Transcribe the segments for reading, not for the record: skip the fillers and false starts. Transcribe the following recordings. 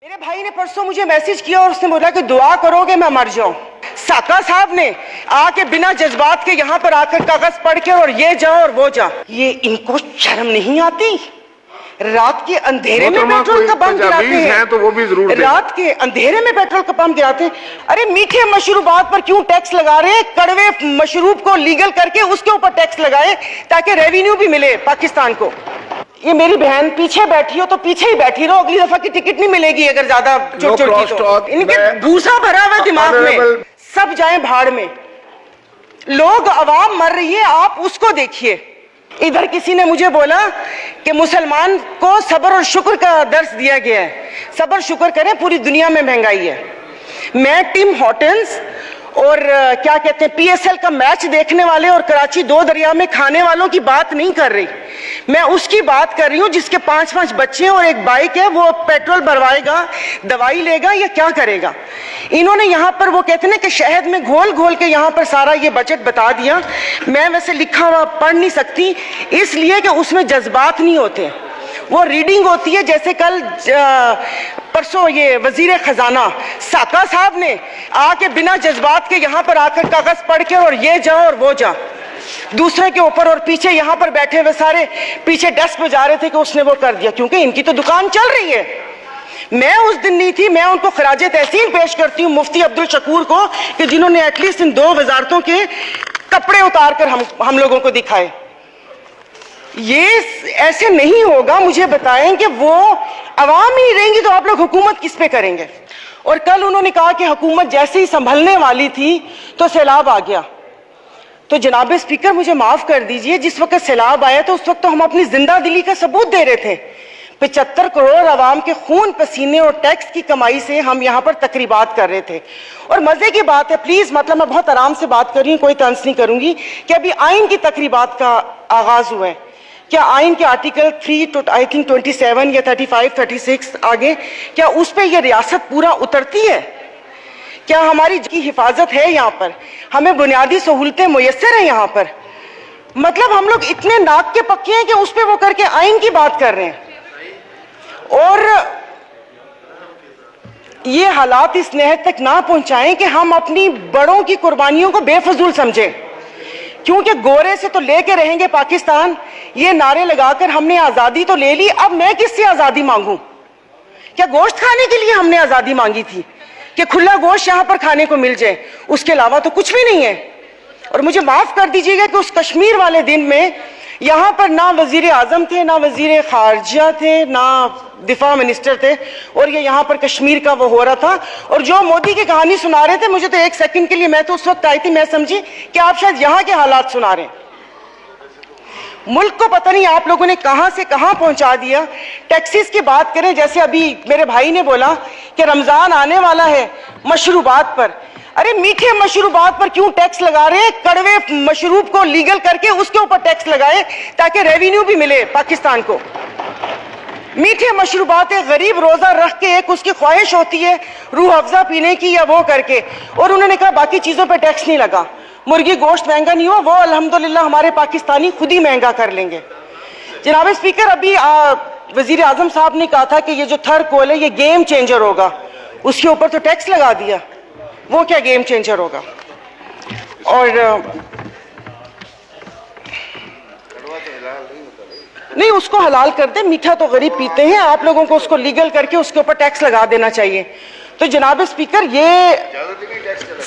मेरे भाई ने परसों मुझे मैसेज किया और उसने बोला कि दुआ करोगे मैं मर जाऊं। साका साहब ने आके बिना जज्बात के यहाँ पर आकर कागज पढ़ के और ये जा और वो जा, ये इनको शर्म नहीं आती? रात के अंधेरे में पेट्रोल का बम गिराते हैं तो वो भी जरूर रात के अंधेरे में पेट्रोल का बम गिराते हैं। अरे मीठे मशरूबात पर क्यों टैक्स लगा रहे हैं? कड़वे मशरूब को लीगल करके उसके ऊपर टैक्स लगाए ताकि रेवेन्यू भी मिले पाकिस्तान को। ये मेरी बहन पीछे बैठी हो तो पीछे ही बैठी रहो, अगली दफा की टिकट नहीं मिलेगी अगर ज्यादा चोट की तो। इनके भूसा भरा हुआ दिमाग में, सब जाएं भाड़ में। लोग अवाम मर रही है, आप उसको देखिए। इधर किसी ने मुझे बोला कि मुसलमान को सब्र और शुक्र का दर्स दिया गया है। सब्र शुक्र करें, पूरी दुनिया में महंगाई है। मैं टिम हॉर्टन्स और क्या कहते हैं पीएसएल का मैच देखने वाले और कराची दो दरिया में खाने वालों की बात नहीं कर रही, मैं उसकी बात कर रही हूँ जिसके 5-5 बच्चे और एक बाइक है। वो पेट्रोल भरवाएगा, दवाई लेगा या क्या करेगा? इन्होंने यहाँ पर वो कहते हैं कि शहद में घोल घोल के यहाँ पर सारा ये बजट बता दिया। मैं वैसे लिखा हुआ पढ़ नहीं सकती इसलिए कि उसमें जज्बात नहीं होते, वो रीडिंग होती है। जैसे कल परसों ये वजीर खजाना साका साहब ने आके बिना जज्बात के यहाँ पर आकर कागज पढ़ के और ये जा और वो जा, दूसरे के ऊपर, और पीछे यहाँ पर बैठे हुए सारे पीछे डेस्क पे जा रहे थे कि उसने वो कर दिया, क्योंकि इनकी तो दुकान चल रही है। मैं उस दिन नहीं थी, मैं उनको खराजे तहसीन पेश करती हूँ मुफ्ती अब्दुल शकूर को कि जिन्होंने एटलीस्ट इन 2 वजारतों के कपड़े उतार कर हम लोगों को दिखाए। ये ऐसे नहीं होगा। मुझे बताएं कि वो अवाम ही रहेंगी तो आप लोग हुकूमत किस पे करेंगे? और कल उन्होंने कहा कि हुकूमत जैसे ही संभलने वाली थी तो सैलाब आ गया। तो जनाब स्पीकर मुझे माफ कर दीजिए, जिस वक्त सैलाब आया तो उस वक्त तो हम अपनी जिंदा दिली का सबूत दे रहे थे। 75 करोड़ अवाम के खून पसीने और टैक्स की कमाई से हम यहाँ पर तकरीबात कर रहे थे। और मजे की बात है, प्लीज, मतलब मैं बहुत आराम से बात कर रही हूँ, कोई तंज नहीं करूंगी, कि अभी आइन की तकरीबात का आगाज हुआ है। क्या आइन के आर्टिकल 3 आई थिंक 27 या 35-36 आगे, क्या उस पर यह रियासत पूरा उतरती है? क्या हमारी की हिफाजत है? यहाँ पर हमें बुनियादी सहूलतें मुयस्सर है यहाँ पर? मतलब हम लोग इतने नाक के पक्के हैं कि उस पर वो करके आइन की बात कर रहे हैं। और ये हालात इस नहज तक ना पहुंचाएं कि हम अपनी बड़ों की कुर्बानियों को बेफजूल समझें, क्योंकि गोरे से तो लेके रहेंगे पाकिस्तान, ये नारे लगाकर हमने आजादी तो ले ली, अब मैं किससे आजादी मांगूं? क्या गोश्त खाने के लिए हमने आजादी मांगी थी कि खुला गोश्त यहां पर खाने को मिल जाए? उसके अलावा तो कुछ भी नहीं है। और मुझे माफ कर दीजिएगा कि उस कश्मीर वाले दिन में यहां पर ना वजीर आजम थे, ना वजीर खारजा थे, ना दिफा मिनिस्टर थे, और ये यहाँ पर कश्मीर का वो हो रहा था। और जो मोदी की कहानी सुना रहे थे, मुझे तो एक सेकंड के लिए, मैं तो उस वक्त आई थी, मैं समझी कि आप शायद यहाँ के हालात सुना रहे हैं। मुल्क को पता नहीं आप लोगों ने कहां से कहां पहुंचा दिया। टैक्सीज की बात करें, जैसे अभी मेरे भाई ने बोला कि रमजान आने वाला है, मशरूबात पर, अरे मीठे मशरूबात पर क्यों टैक्स लगा रहे हैं? कड़वे मशरूब को लीगल करके उसके ऊपर टैक्स लगाए ताकि रेवेन्यू भी मिले पाकिस्तान को। मीठे मशरूबात है, गरीब रोजा रख के एक उसकी ख्वाहिश होती है रूह अफ़ज़ा पीने की या वो करके, और उन्होंने कहा बाकी चीजों पे टैक्स नहीं लगा। मुर्गी गोश्त महंगा नहीं हुआ, वो अल्हम्दुलिल्लाह हमारे पाकिस्तानी खुद ही महंगा कर लेंगे। जनाब स्पीकर, अभी वजीर आजम साहब ने कहा था कि ये जो थर कोल है ये गेम चेंजर होगा, उसके ऊपर तो टैक्स लगा दिया, वो क्या गेम चेंजर होगा? और नहीं, उसको हलाल कर दे, मीठा तो गरीब पीते हैं, आप लोगों को उसको लीगल करके उसके ऊपर टैक्स लगा देना चाहिए। तो जनाब स्पीकर, ये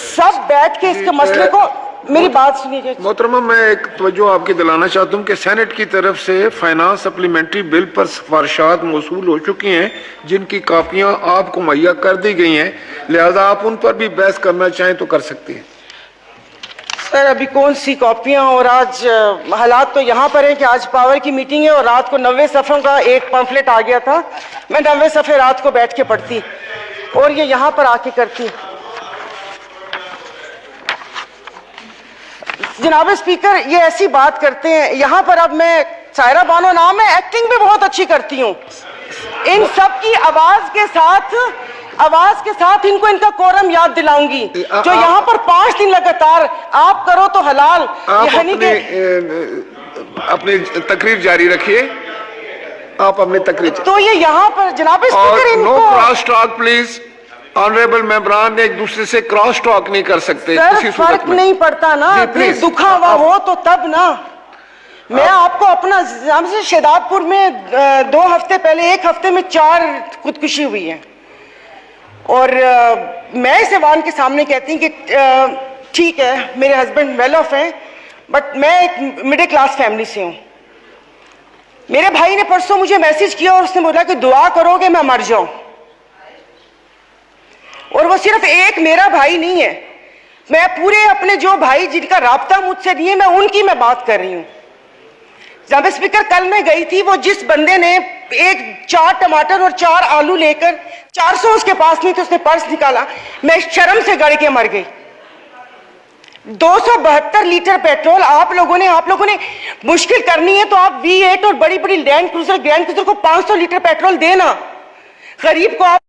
सब बैठ के इसके मसले को, मेरी बात सुनिए मोहतरमा, मैं एक तवज्जो आपकी दिलाना चाहता हूँ कि सेनेट की तरफ से फाइनेंस सप्लीमेंट्री बिल पर सिफारिशात मौसूल हो चुकी हैं, जिनकी कापियां आपको मुहैया कर दी गई हैं, लिहाजा आप उन पर भी बहस करना चाहें तो कर सकती हैं। सर, अभी कौन सी कॉपियां? और आज हालात तो यहाँ पर है कि आज पावर की मीटिंग है और रात को 90 सफ़ों का एक पम्फलेट आ गया था। मैं 90 सफ़े रात को बैठ के पढ़ती और ये यहाँ पर आके करती। जनाब स्पीकर, ये ऐसी बात करते हैं यहाँ पर। अब मैं, सायरा बानो नाम है, एक्टिंग भी बहुत अच्छी करती हूँ। इन सब की आवाज के साथ इनको इनका कोरम याद दिलाऊंगी। जो यहाँ पर 5 दिन लगातार आप करो तो हलाल, आप अपनी तकरीर जारी रखिए। आप अपनी तकरीर तो ये यहाँ पर जनाब और स्पीकर नो इनको क्रॉस टॉक प्लीज। ऑनरेबल मेंबरान एक दूसरे से क्रॉस टॉक नहीं कर सकते किसी सर, सूरत फर्क में। नहीं पड़ता ना, जी, दिल प्लीज। दुखा हुआ हो तो तब ना। मैं आपको अपना से शेदादपुर में 2 हफ्ते पहले 1 हफ्ते में 4 खुदकुशी हुई है। और मैं इस ऐवान के सामने कहती हूँ कि ठीक है मेरे हस्बैंड वेल ऑफ हैं, बट मैं एक मिडिल क्लास फैमिली से हूँ। मेरे भाई ने परसों मुझे मैसेज किया और उसने बोला कि दुआ करोगे मैं मर जाऊं। और वो सिर्फ एक मेरा भाई नहीं है, मैं पूरे अपने जो भाई जिनका राब्ता मुझसे नहीं है मैं उनकी मैं बात कर रही हूं। जनाब स्पीकर, कल मैं गई थी, वो जिस बंदे ने 4 टमाटर और 4 आलू लेकर 400 उसके पास नहीं थे, उसने पर्स निकाला, मैं शर्म से गड़ के मर गई। 272 लीटर पेट्रोल आप लोगों ने मुश्किल करनी है तो आप V8 और बड़ी बड़ी ग्रैंड क्रूजर को 500 लीटर पेट्रोल देना। गरीब को आप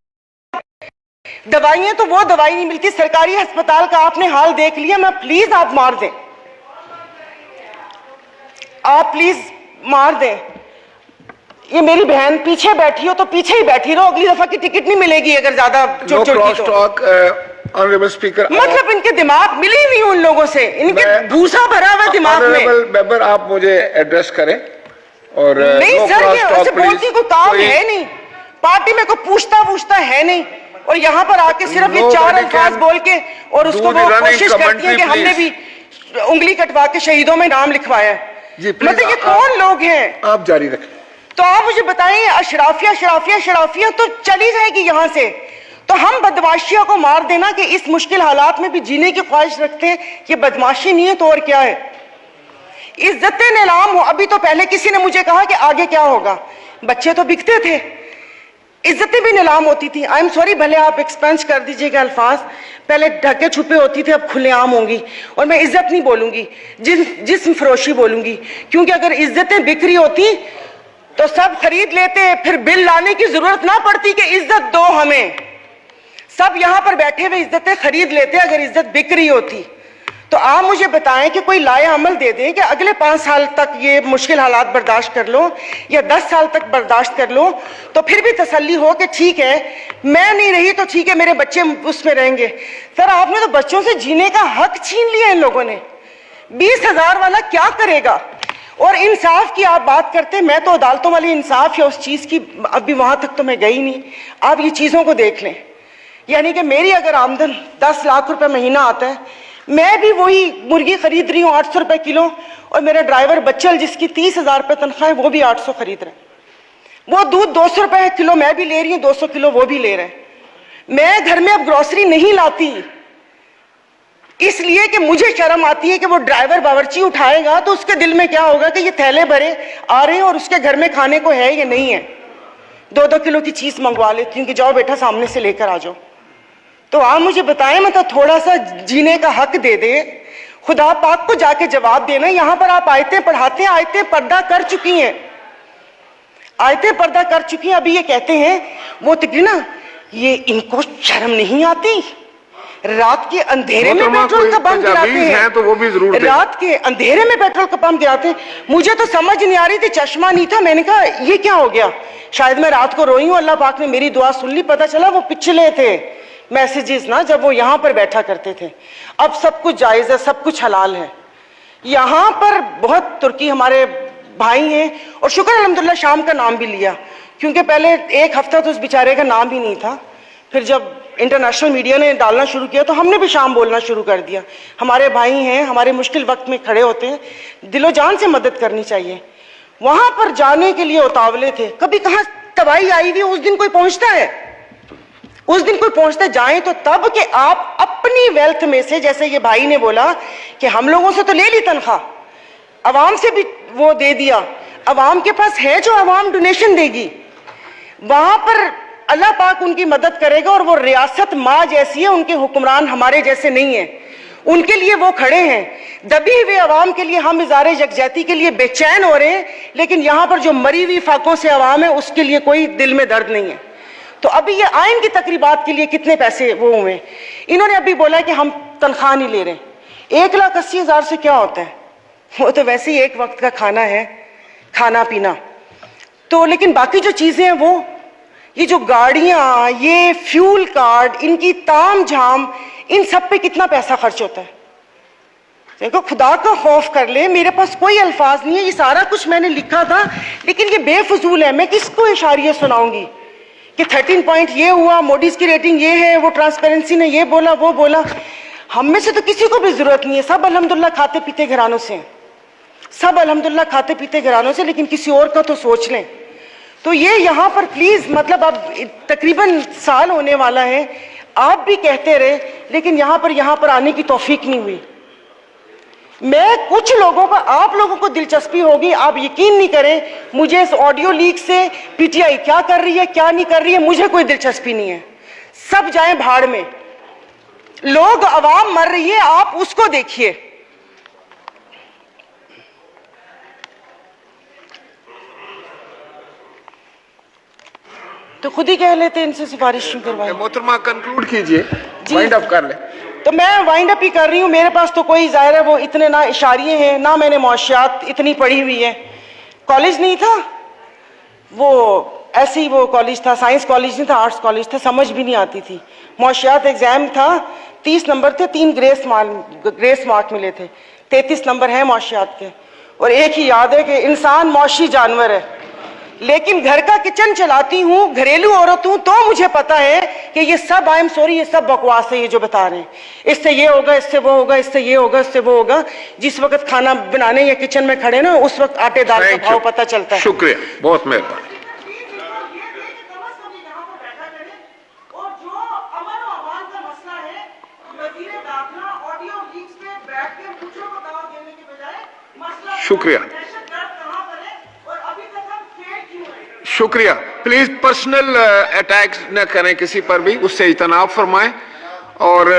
दवाइयां तो वो दवाई नहीं मिलती। सरकारी अस्पताल का आपने हाल देख लिया। मैं प्लीज आप मार दें, आप प्लीज मार दें। ये मेरी बहन पीछे बैठी हो तो पीछे ही बैठी रहो, अगली दफा की टिकट नहीं मिलेगी अगर ज्यादा no cross talk. Honourable speaker, मतलब इनके दिमाग मिले ही नहीं उन लोगों से, इनके भूसा भरा हुआ दिमाग में। ऑनरेबल मेंबर आप मुझे एड्रेस करें और नहीं no सर, cross ये talk, ऐसे please। बोलती कोई काम है नहीं, पार्टी में कोई पूछता है नहीं, और यहाँ पर आके सिर्फ ये 4 अल्फाज बोल के और उसको वो कोशिश करती है कि हमने भी उंगली कटवा के शहीदों में नाम लिखवाया है। मतलब ये कौन लोग हैं? आप जारी रखें। तो आप मुझे बताइए, अशराफिया तो चली जाएगी यहाँ से, तो हम बदमाशियों को मार देना कि इस मुश्किल हालात में भी जीने की ख्वाहिश रखते हैं, ये बदमाशी नहीं है तो और क्या है? इज्जतें नीलाम हो। अभी तो पहले किसी ने मुझे कहा कि आगे क्या होगा, बच्चे तो बिकते थे, इज्जतें भी नीलाम होती थी। आई एम सॉरी, भले आप एक्सपेंस कर दीजिएगा अल्फाज, पहले ढके छुपे होती थे, अब खुलेआम होंगी। और मैं इज्जत नहीं बोलूंगी, जिस्म फरोशी बोलूंगी, क्योंकि अगर इज्जतें बिक्री होती तो सब खरीद लेते, फिर बिल लाने की जरूरत ना पड़ती कि इज्जत दो हमें। सब यहां पर बैठे हुए इज्जतें खरीद लेते अगर इज्जत बिक रही होती। तो आप मुझे बताएं कि कोई लाए अमल दे दें कि अगले 5 साल तक ये मुश्किल हालात बर्दाश्त कर लो या 10 साल तक बर्दाश्त कर लो, तो फिर भी तसल्ली हो कि ठीक है मैं नहीं रही तो ठीक है मेरे बच्चे उसमें रहेंगे। सर, आपने तो बच्चों से जीने का हक छीन लिया इन लोगों ने। 20,000 वाला क्या करेगा? और इंसाफ की आप बात करते, मैं तो अदालतों वाली इंसाफ या उस चीज की अभी वहां तक तो मैं गई नहीं। आप ये चीजों को देख लें, यानी कि मेरी अगर आमदन 10 लाख रुपए महीना आता है, मैं भी वही मुर्गी खरीद रही हूँ 800 रुपए किलो, और मेरा ड्राइवर बच्चल जिसकी 30,000 रुपए तनख्वाह है वो भी 800 खरीद रहे हैं। वो दूध 200 रुपए किलो मैं भी ले रही हूँ, 200 किलो वो भी ले रहे हैं। मैं घर में अब ग्रोसरी नहीं लाती इसलिए कि मुझे शर्म आती है कि वो ड्राइवर बावर्ची उठाएगा तो उसके दिल में क्या होगा कि ये थैले भरे आ रहे हैं और उसके घर में खाने को है या नहीं है। 2-2 किलो की चीज मंगवा लेती हूँ कि जाओ बेटा सामने से लेकर आ जाओ। तो आप मुझे बताएं, मतलब थोड़ा सा जीने का हक दे दे, खुदा पाक को जाके जवाब देना। यहां पर आप आयतें पढ़ाते हैं, आयतें पर्दा कर चुकी हैं, आयतें पर्दा कर चुकी हैं। अभी ये कहते हैं वो तकरीर ना, ये इनको शर्म नहीं आती, रात के अंधेरे में पेट्रोल का बम गिराते हैं, तो वो भी जरूर रात के अंधेरे में पेट्रोल का बम गिराते हैं। मुझे तो समझ नहीं आ रही थी, चश्मा नहीं था, मैंने कहा ये क्या हो गया, शायद मैं रात को रोई हूं, अल्लाह पाक ने मेरी दुआ सुन ली। पता चला वो पिछले थे मैसेजेस ना, जब वो यहां पर बैठा करते थे। अब सब कुछ जायज है, सब कुछ हलाल है। यहां पर बहुत तुर्की हमारे भाई हैं, और शुक्र अल्हम्दुलिल्लाह शाम का नाम भी लिया, क्योंकि पहले 1 हफ्ता तो उस बेचारे का नाम ही नहीं था। फिर जब इंटरनेशनल मीडिया ने डालना शुरू किया तो हमने भी शाम बोलना शुरू कर दिया। हमारे भाई हैं, हमारे मुश्किल वक्त में खड़े होते हैं, दिलो जान से मदद करनी चाहिए। वहां पर जाने के लिए उतावले थे, कभी कहां तबाही आई हुई, उस दिन कोई पहुंचता है, उस दिन कोई पहुंचते जाएं तो तब कि आप अपनी वेल्थ में से, जैसे ये भाई ने बोला कि हम लोगों से तो ले ली तनख्वाह, अवाम से भी वो दे दिया, अवाम के पास है जो अवाम डोनेशन देगी, वहां पर अल्लाह पाक उनकी मदद करेगा। और वो रियासत माँ जैसी है, उनके हुक्मरान हमारे जैसे नहीं है, उनके लिए वो खड़े हैं। दबी हुए अवाम के लिए हम इज़ारे यकजहती के लिए बेचैन हो रहे हैं, लेकिन यहाँ पर जो मरी हुई फाकों से अवाम है उसके लिए कोई दिल में दर्द नहीं है। तो अभी ये आइन की तकरीबात के लिए कितने पैसे वो हुए, इन्होंने अभी बोला कि हम तनख्वाह नहीं ले रहे। 1,80,000 से क्या होता है, वो तो वैसे ही एक वक्त का खाना है, खाना पीना। तो लेकिन बाकी जो चीजें हैं वो, ये जो गाड़ियां, ये फ्यूल कार्ड, इनकी ताम झाम, इन सब पे कितना पैसा खर्च होता है। देखो खुदा का खौफ कर ले, मेरे पास कोई अल्फाज नहीं है, ये सारा कुछ मैंने लिखा था लेकिन ये बेफजूल है। मैं किसको इशारिया सुनाऊंगी कि 13 पॉइंट ये हुआ, मोडीज की रेटिंग ये है, वो ट्रांसपेरेंसी ने ये बोला वो बोला। हम में से तो किसी को भी जरूरत नहीं है, सब अल्हम्दुलिल्लाह खाते पीते घरानों से हैं, सब अल्हम्दुलिल्लाह खाते पीते घरानों से, लेकिन किसी और का तो सोच लें। तो ये यहाँ पर प्लीज, मतलब अब तकरीबन साल होने वाला है, आप भी कहते रहे लेकिन यहाँ पर आने की तौफीक नहीं हुई। मैं कुछ लोगों का, आप लोगों को दिलचस्पी होगी, आप यकीन नहीं करें, मुझे इस ऑडियो लीक से पीटीआई क्या कर रही है क्या नहीं कर रही है मुझे कोई दिलचस्पी नहीं है, सब जाएं भाड़ में। लोग, आवाम मर रही है, आप उसको देखिए। तो खुद ही कह लेते इनसे सिफारिश क्यों करवाएं। मोहतरमा कंक्लूड कीजिए, वाइंड अप कर ले। तो मैं वाइंड अप ही कर रही हूँ, मेरे पास तो कोई जाहिर है वो इतने ना इशारिये हैं, ना मैंने मौशियात इतनी पढ़ी हुई है। कॉलेज नहीं था वो, ऐसे ही वो कॉलेज था, साइंस कॉलेज नहीं था, आर्ट्स कॉलेज था, समझ भी नहीं आती थी। मौशियात एग्जाम था, 30 नंबर थे, 3 ग्रेस मार्क मिले थे, 33 नंबर है मौशियात के। और एक ही याद है कि इंसान मौशी जानवर है, लेकिन घर का किचन चलाती हूँ, घरेलू औरत हूँ, तो मुझे पता है कि ये सब, आई एम सॉरी, ये सब बकवास है ये जो बता रहे हैं। इससे ये होगा, इससे वो होगा, इससे ये होगा, इससे वो होगा। जिस वक्त खाना बनाने या किचन में खड़े ना, उस वक्त आटे दाल का भाव पता चलता है। शुक्रिया, बहुत मेहरबानी। शुक्रिया, शुक्रिया। प्लीज पर्सनल अटैक्स न करें किसी पर भी, उससे इजतनाब फरमाएं। और